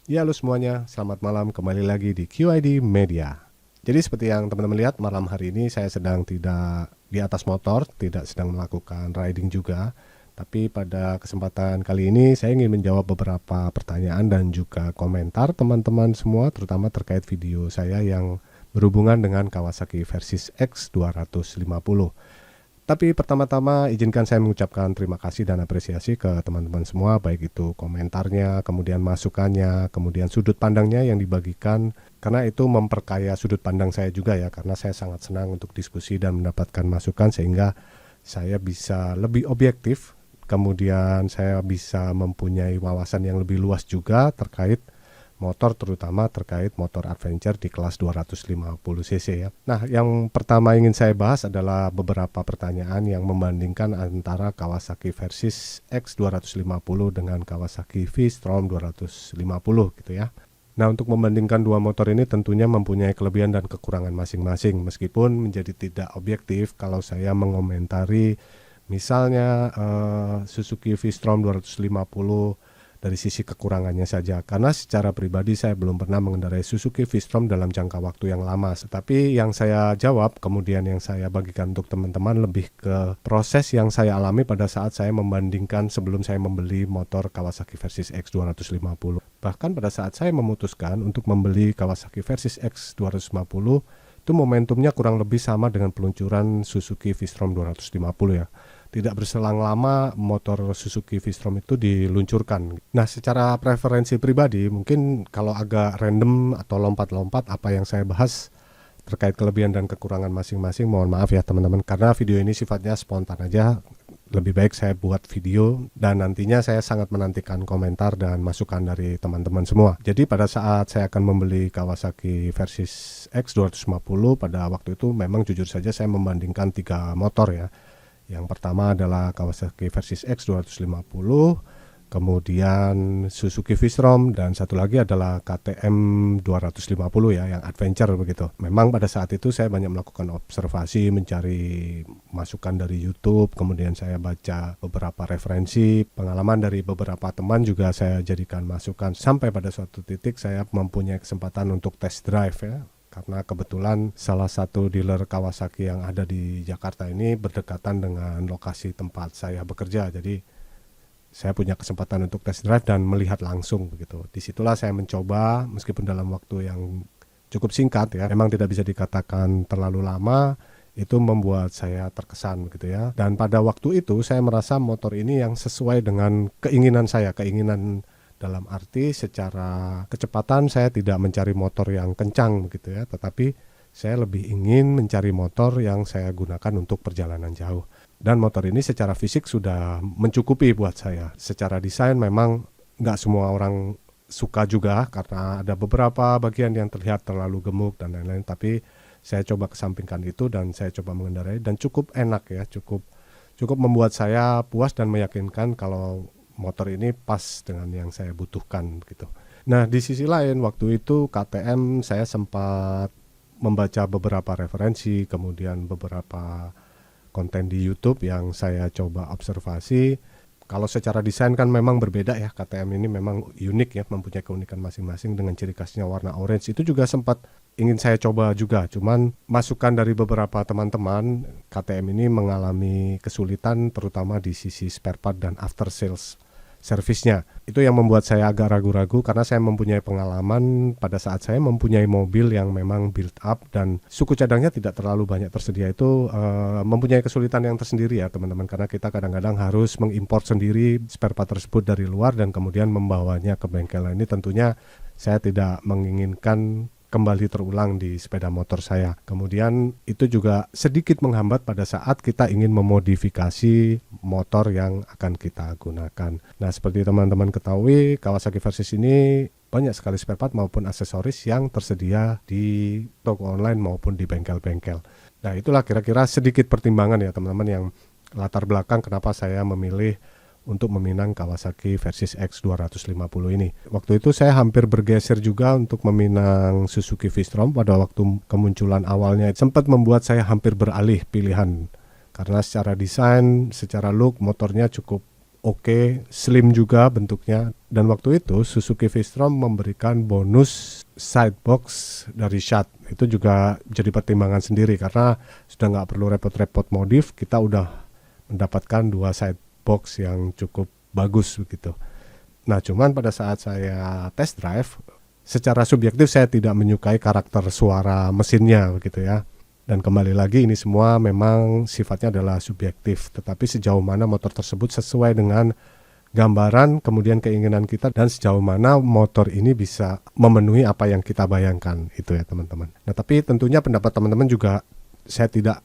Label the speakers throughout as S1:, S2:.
S1: Ya, halo semuanya, selamat malam kembali lagi di QID Media. Jadi seperti yang teman-teman lihat, malam hari ini saya sedang tidak di atas motor, tidak sedang melakukan riding juga. Tapi pada kesempatan kali ini saya ingin menjawab beberapa pertanyaan dan juga komentar teman-teman semua, terutama terkait video saya yang berhubungan dengan Kawasaki Versys X250. Tapi pertama-tama izinkan saya mengucapkan terima kasih dan apresiasi ke teman-teman semua, baik itu komentarnya, kemudian masukannya, kemudian sudut pandangnya yang dibagikan, karena itu memperkaya sudut pandang saya juga ya, karena saya sangat senang untuk diskusi dan mendapatkan masukan sehingga saya bisa lebih objektif, kemudian saya bisa mempunyai wawasan yang lebih luas juga terkait motor, terutama terkait motor adventure di kelas 250cc ya. Nah, yang pertama ingin saya bahas adalah beberapa pertanyaan yang membandingkan antara Kawasaki Versys X250 dengan Kawasaki V-Strom 250 gitu ya. Nah, untuk membandingkan dua motor ini tentunya mempunyai kelebihan dan kekurangan masing-masing, meskipun menjadi tidak objektif kalau saya mengomentari misalnya Suzuki V-Strom 250 dari sisi kekurangannya saja, karena secara pribadi saya belum pernah mengendarai Suzuki V-Strom dalam jangka waktu yang lama. Tetapi yang saya jawab kemudian yang saya bagikan untuk teman-teman lebih ke proses yang saya alami pada saat saya membandingkan sebelum saya membeli motor Kawasaki Versys X250. Bahkan pada saat saya memutuskan untuk membeli Kawasaki Versys X250, itu momentumnya kurang lebih sama dengan peluncuran Suzuki V-Strom 250 ya. Tidak berselang lama motor Suzuki V-Strom itu diluncurkan. Nah, secara preferensi pribadi mungkin kalau agak random atau lompat-lompat apa yang saya bahas terkait kelebihan dan kekurangan masing-masing, mohon maaf ya teman-teman, karena video ini sifatnya spontan aja. Lebih baik saya buat video dan nantinya saya sangat menantikan komentar dan masukan dari teman-teman semua. Jadi pada saat saya akan membeli Kawasaki Versys X250, pada waktu itu memang jujur saja saya membandingkan 3 motor ya. Yang pertama adalah Kawasaki Versys X250, kemudian Suzuki V-Strom, dan satu lagi adalah KTM 250 ya, yang adventure begitu. Memang pada saat itu saya banyak melakukan observasi, mencari masukan dari YouTube, kemudian saya baca beberapa referensi, pengalaman dari beberapa teman juga saya jadikan masukan, sampai pada suatu titik saya mempunyai kesempatan untuk test drive ya. Karena kebetulan salah satu dealer Kawasaki yang ada di Jakarta ini berdekatan dengan lokasi tempat saya bekerja. Jadi saya punya kesempatan untuk test drive dan melihat langsung begitu. Disitulah saya mencoba, meskipun dalam waktu yang cukup singkat ya, memang tidak bisa dikatakan terlalu lama, itu membuat saya terkesan begitu ya. Dan pada waktu itu saya merasa motor ini yang sesuai dengan keinginan saya, keinginan dalam arti secara kecepatan saya tidak mencari motor yang kencang begitu ya, tetapi saya lebih ingin mencari motor yang saya gunakan untuk perjalanan jauh. Dan motor ini secara fisik sudah mencukupi buat saya. Secara desain memang nggak semua orang suka juga karena ada beberapa bagian yang terlihat terlalu gemuk dan lain-lain, tapi saya coba kesampingkan itu dan saya coba mengendarai dan cukup enak ya, cukup membuat saya puas dan meyakinkan kalau motor ini pas dengan yang saya butuhkan gitu. Nah, di sisi lain waktu itu KTM saya sempat membaca beberapa referensi, kemudian beberapa konten di YouTube yang saya coba observasi. Kalau secara desain kan memang berbeda ya, KTM ini memang unik ya, mempunyai keunikan masing-masing dengan ciri khasnya warna orange. Itu juga sempat ingin saya coba juga, cuman masukan dari beberapa teman-teman, KTM ini mengalami kesulitan terutama di sisi spare part dan after sales servisnya. Itu yang membuat saya agak ragu-ragu karena saya mempunyai pengalaman pada saat saya mempunyai mobil yang memang build up dan suku cadangnya tidak terlalu banyak tersedia, itu mempunyai kesulitan yang tersendiri ya teman-teman, karena kita kadang-kadang harus mengimpor sendiri spare part tersebut dari luar dan kemudian membawanya ke bengkel. Ini tentunya saya tidak menginginkan kembali terulang di sepeda motor saya. Kemudian itu juga sedikit menghambat pada saat kita ingin memodifikasi motor yang akan kita gunakan. Nah, seperti teman-teman ketahui, Kawasaki Versys ini banyak sekali spare part maupun aksesoris yang tersedia di toko online maupun di bengkel-bengkel. Nah, itulah kira-kira sedikit pertimbangan ya teman-teman yang latar belakang kenapa saya memilih untuk meminang Kawasaki Versys X250 ini. Waktu itu saya hampir bergeser juga untuk meminang Suzuki V-Strom. Pada waktu kemunculan awalnya sempat membuat saya hampir beralih pilihan, karena secara desain, secara look motornya cukup oke, slim juga bentuknya. Dan waktu itu Suzuki V-Strom memberikan bonus sidebox dari Shad. Itu juga jadi pertimbangan sendiri karena sudah nggak perlu repot-repot modif, kita udah mendapatkan 2 sidebox yang cukup bagus begitu. Nah, cuman pada saat saya test drive, secara subjektif saya tidak menyukai karakter suara mesinnya begitu ya. Dan kembali lagi ini semua memang sifatnya adalah subjektif, tetapi sejauh mana motor tersebut sesuai dengan gambaran kemudian keinginan kita dan sejauh mana motor ini bisa memenuhi apa yang kita bayangkan itu ya teman-teman. Nah, tapi tentunya pendapat teman-teman juga saya tidak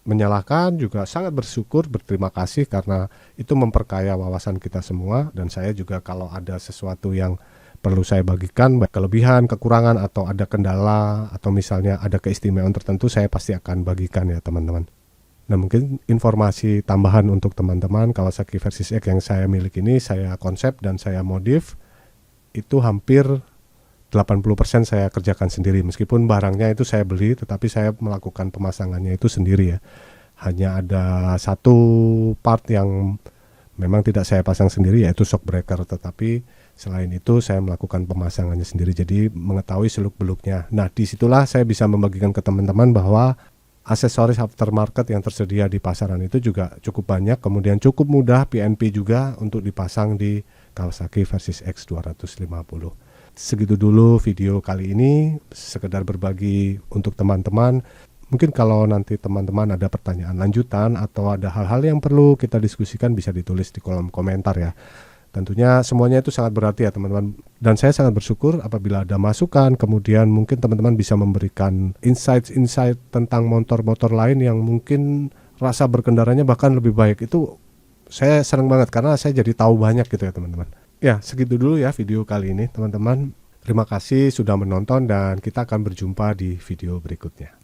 S1: menyalahkan, juga sangat bersyukur, berterima kasih karena itu memperkaya wawasan kita semua. Dan saya juga kalau ada sesuatu yang perlu saya bagikan, baik kelebihan, kekurangan, atau ada kendala, atau misalnya ada keistimewaan tertentu, saya pasti akan bagikan ya teman-teman. Nah, mungkin informasi tambahan untuk teman-teman, Kawasaki Versys X yang saya miliki ini, saya konsep dan saya modif, itu hampir 80% saya kerjakan sendiri. Meskipun barangnya itu saya beli, tetapi saya melakukan pemasangannya itu sendiri ya. Hanya ada satu part yang memang tidak saya pasang sendiri, yaitu shock breaker, tetapi selain itu saya melakukan pemasangannya sendiri, jadi mengetahui seluk-beluknya. Nah, disitulah saya bisa membagikan ke teman-teman bahwa aksesoris aftermarket yang tersedia di pasaran itu juga cukup banyak, kemudian cukup mudah PNP juga untuk dipasang di Kawasaki Versys X 250. Segitu dulu video kali ini, sekedar berbagi untuk teman-teman. Mungkin kalau nanti teman-teman ada pertanyaan lanjutan atau ada hal-hal yang perlu kita diskusikan, bisa ditulis di kolom komentar ya. Tentunya semuanya itu sangat berarti ya teman-teman. Dan saya sangat bersyukur apabila ada masukan, kemudian mungkin teman-teman bisa memberikan insight-insight tentang motor-motor lain yang mungkin rasa berkendaranya bahkan lebih baik. Itu saya senang banget karena saya jadi tahu banyak gitu ya teman-teman. Ya, segitu dulu ya video kali ini teman-teman. Terima kasih sudah menonton dan kita akan berjumpa di video berikutnya.